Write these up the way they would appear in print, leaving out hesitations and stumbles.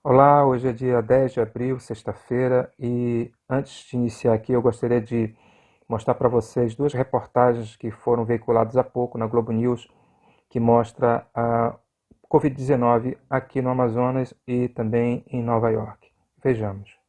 Olá, hoje é dia 10 de abril, sexta-feira, e antes de iniciar aqui, eu gostaria de mostrar para vocês duas reportagens que foram veiculadas há pouco na Globo News, que mostra a Covid-19 aqui no Amazonas e também em Nova York. Vejamos.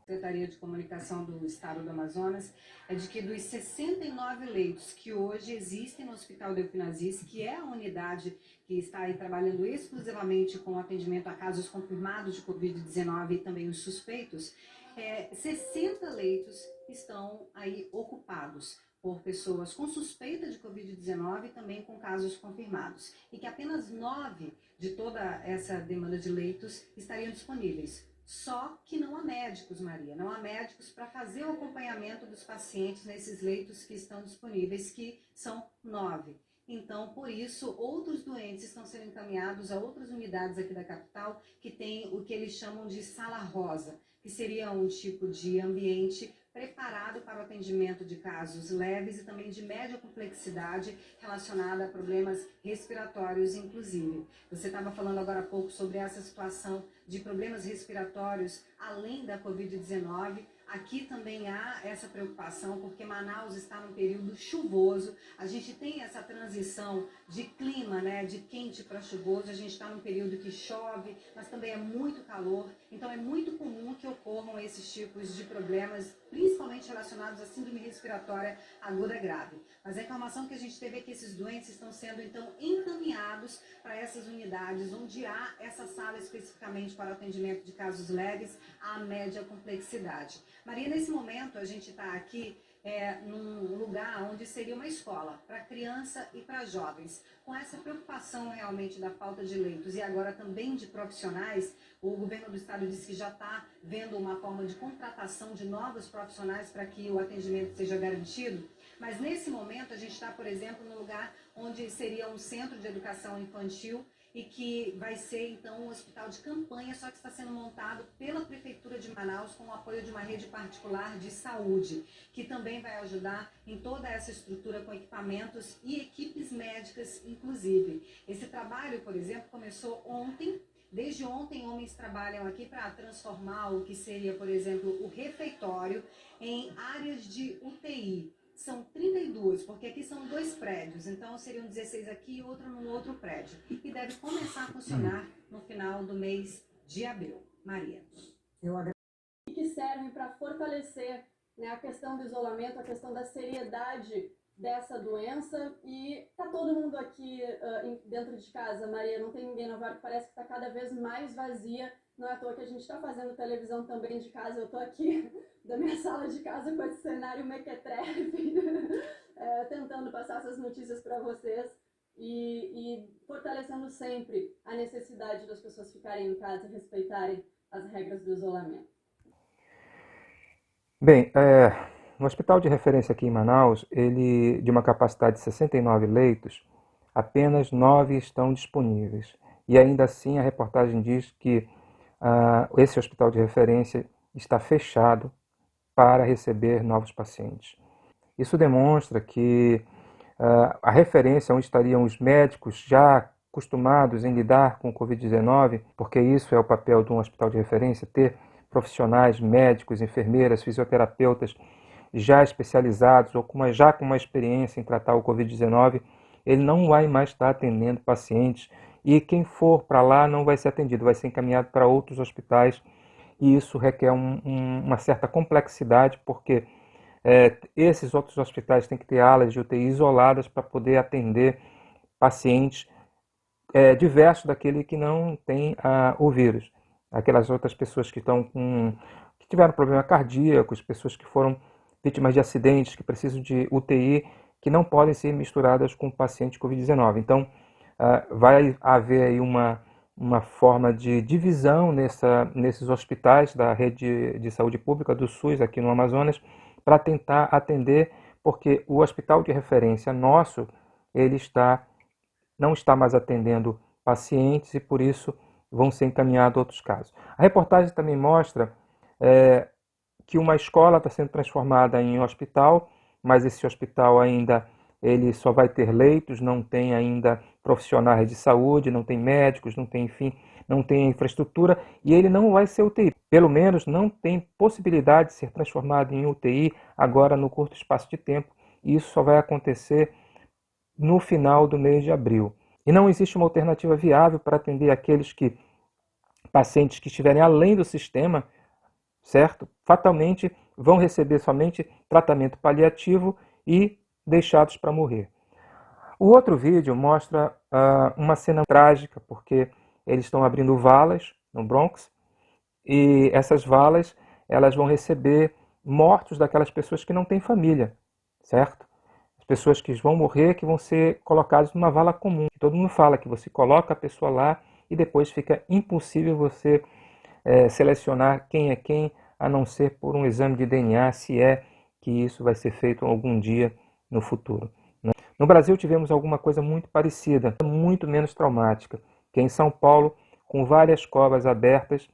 Secretaria de Comunicação do Estado do Amazonas é de que dos 69 leitos que hoje existem no Hospital Delfinazis, que é a unidade que está aí trabalhando exclusivamente com atendimento a casos confirmados de Covid-19 e também os suspeitos, 60 leitos estão aí ocupados por pessoas com suspeita de Covid-19 e também com casos confirmados. E que apenas 9 de toda essa demanda de leitos estariam disponíveis. Só que não há médicos, Maria, não há médicos para fazer o acompanhamento dos pacientes nesses leitos que estão disponíveis, que são 9. Então, por isso, outros doentes estão sendo encaminhados a outras unidades aqui da capital que tem o que eles chamam de sala rosa, que seria um tipo de ambiente preparado para o atendimento de casos leves e também de média complexidade relacionada a problemas respiratórios, inclusive. Você estava falando agora há pouco sobre essa situação de problemas respiratórios além da Covid-19. Aqui também há essa preocupação, porque Manaus está num período chuvoso. A gente tem essa transição de clima, né, de quente para chuvoso. A gente está num período que chove, mas também é muito calor. Então é muito comum que ocorram esses tipos de problemas, principalmente relacionados à síndrome respiratória aguda grave. Mas a informação que a gente teve é que esses doentes estão sendo então encaminhados para essas unidades onde há essa sala especificamente para o atendimento de casos leves à média complexidade. Maria, nesse momento a gente está aqui num lugar onde seria uma escola para criança e para jovens. Com essa preocupação realmente da falta de leitos e agora também de profissionais, o governo do estado disse que já está vendo uma forma de contratação de novos profissionais para que o atendimento seja garantido. Mas nesse momento a gente está, por exemplo, num lugar onde seria um centro de educação infantil e que vai ser então um hospital de campanha, só que está sendo montado pela Prefeitura de Manaus com o apoio de uma rede particular de saúde, que também vai ajudar em toda essa estrutura com equipamentos e equipes médicas, inclusive. Esse trabalho, por exemplo, começou ontem. Desde ontem, homens trabalham aqui para transformar o que seria, por exemplo, o refeitório em áreas de UTI. São 32, porque aqui são dois prédios, então seriam 16 aqui e outro no outro prédio. E deve começar a funcionar no final do mês de abril. Maria. Que servem para fortalecer, né, a questão do isolamento, a questão da seriedade dessa doença. E tá todo mundo aqui dentro de casa, Maria, não tem ninguém. Nova York parece que está cada vez mais vazia. Não é à toa que a gente está fazendo televisão também de casa. Eu tô aqui da minha sala de casa com esse cenário mequetrefe, tentando passar essas notícias para vocês e fortalecendo sempre a necessidade das pessoas ficarem em casa e respeitarem as regras do isolamento. Bem, no hospital de referência aqui em Manaus, ele de uma capacidade de 69 leitos, apenas 9 estão disponíveis. E ainda assim a reportagem diz que esse hospital de referência está fechado para receber novos pacientes. Isso demonstra que a referência onde estariam os médicos já acostumados em lidar com o Covid-19, porque isso é o papel de um hospital de referência, ter profissionais, médicos, enfermeiras, fisioterapeutas já especializados ou já com uma experiência em tratar o Covid-19, ele não vai mais estar atendendo pacientes e quem for para lá não vai ser atendido, vai ser encaminhado para outros hospitais e isso requer uma certa complexidade, porque esses outros hospitais têm que ter alas de UTI isoladas para poder atender pacientes diversos daquele que não tem o vírus. Aquelas outras pessoas que tiveram problemas cardíacos, pessoas que foram vítimas de acidentes, que precisam de UTI, que não podem ser misturadas com pacientes Covid-19. Então, vai haver aí uma forma de divisão nesses hospitais da rede de saúde pública do SUS aqui no Amazonas, para tentar atender, porque o hospital de referência nosso, ele não está mais atendendo pacientes e por isso vão ser encaminhados a outros casos. A reportagem também mostra que uma escola está sendo transformada em um hospital, mas esse hospital ainda ele só vai ter leitos, não tem ainda profissionais de saúde, não tem médicos, não tem, enfim, não tem infraestrutura e ele não vai ser UTI. Pelo menos não tem possibilidade de ser transformado em UTI agora no curto espaço de tempo. E isso só vai acontecer no final do mês de abril. E não existe uma alternativa viável para atender aqueles pacientes que estiverem além do sistema, certo? Fatalmente vão receber somente tratamento paliativo e deixados para morrer. O outro vídeo mostra uma cena trágica, porque eles estão abrindo valas no Bronx e essas valas elas vão receber mortos daquelas pessoas que não têm família, certo? As pessoas que vão morrer, que vão ser colocadas numa vala comum. Todo mundo fala que você coloca a pessoa lá e depois fica impossível você selecionar quem é quem, a não ser por um exame de DNA, se é que isso vai ser feito algum dia no futuro. No Brasil tivemos alguma coisa muito parecida, muito menos traumática, que é em São Paulo, com várias covas abertas,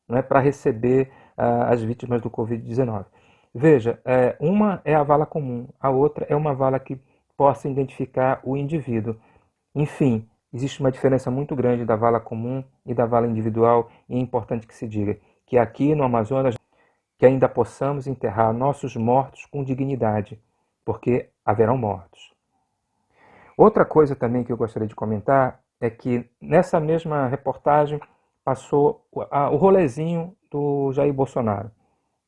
né, para receber as vítimas do Covid-19. Veja, uma é a vala comum, a outra é uma vala que possa identificar o indivíduo. Enfim, existe uma diferença muito grande da vala comum e da vala individual, e é importante que se diga que aqui no Amazonas que ainda possamos enterrar nossos mortos com dignidade, porque haverão mortos. Outra coisa também que eu gostaria de comentar é que nessa mesma reportagem passou o rolezinho do Jair Bolsonaro.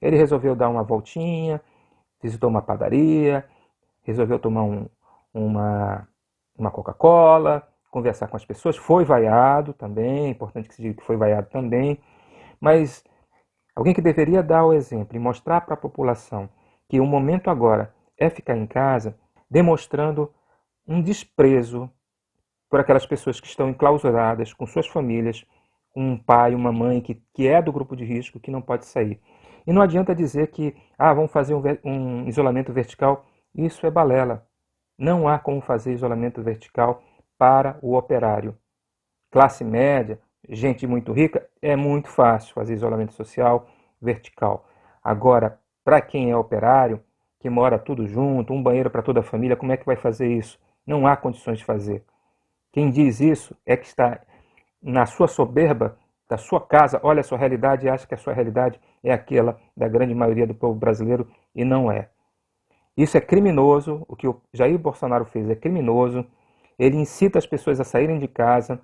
Ele resolveu dar uma voltinha, visitou uma padaria, resolveu tomar uma Coca-Cola, conversar com as pessoas, foi vaiado também, é importante que se diga que foi vaiado também, mas alguém que deveria dar o exemplo e mostrar para a população que o momento agora é ficar em casa, demonstrando um desprezo por aquelas pessoas que estão enclausuradas com suas famílias, um pai, uma mãe que é do grupo de risco, que não pode sair. E não adianta dizer que vamos fazer um isolamento vertical. Isso é balela. Não há como fazer isolamento vertical para o operário. Classe média, gente muito rica, é muito fácil fazer isolamento social vertical. Agora, para quem é operário, que mora tudo junto, um banheiro para toda a família, como é que vai fazer isso? Não há condições de fazer. Quem diz isso é que está na sua soberba da sua casa, olha a sua realidade e acha que a sua realidade é aquela da grande maioria do povo brasileiro e não é. Isso é criminoso, o que o Jair Bolsonaro fez é criminoso, ele incita as pessoas a saírem de casa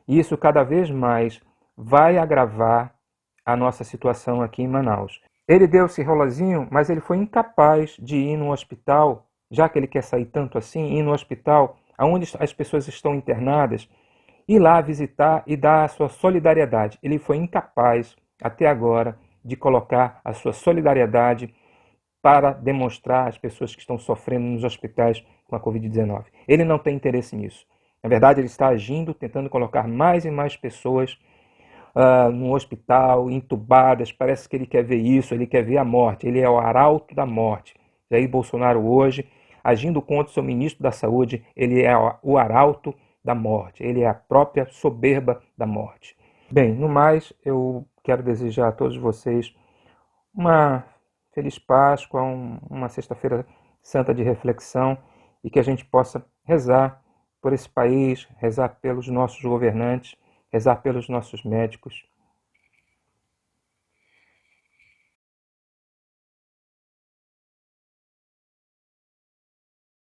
e isso cada vez mais vai agravar a nossa situação aqui em Manaus. Ele deu esse rolozinho, mas ele foi incapaz de ir no hospital, já que ele quer sair tanto assim, ir no hospital onde as pessoas estão internadas, ir lá visitar e dar a sua solidariedade. Ele foi incapaz, até agora, de colocar a sua solidariedade para demonstrar às pessoas que estão sofrendo nos hospitais com a Covid-19. Ele não tem interesse nisso. Na verdade, ele está agindo, tentando colocar mais e mais pessoas no hospital, entubadas. Parece que ele quer ver isso, ele quer ver a morte. Ele é o arauto da morte. Jair Bolsonaro hoje, agindo contra o seu ministro da Saúde, ele é o arauto da morte. Ele é a própria soberba da morte. Bem, no mais, eu quero desejar a todos vocês uma feliz Páscoa, uma sexta-feira santa de reflexão e que a gente possa rezar por esse país, rezar pelos nossos governantes, rezar pelos nossos médicos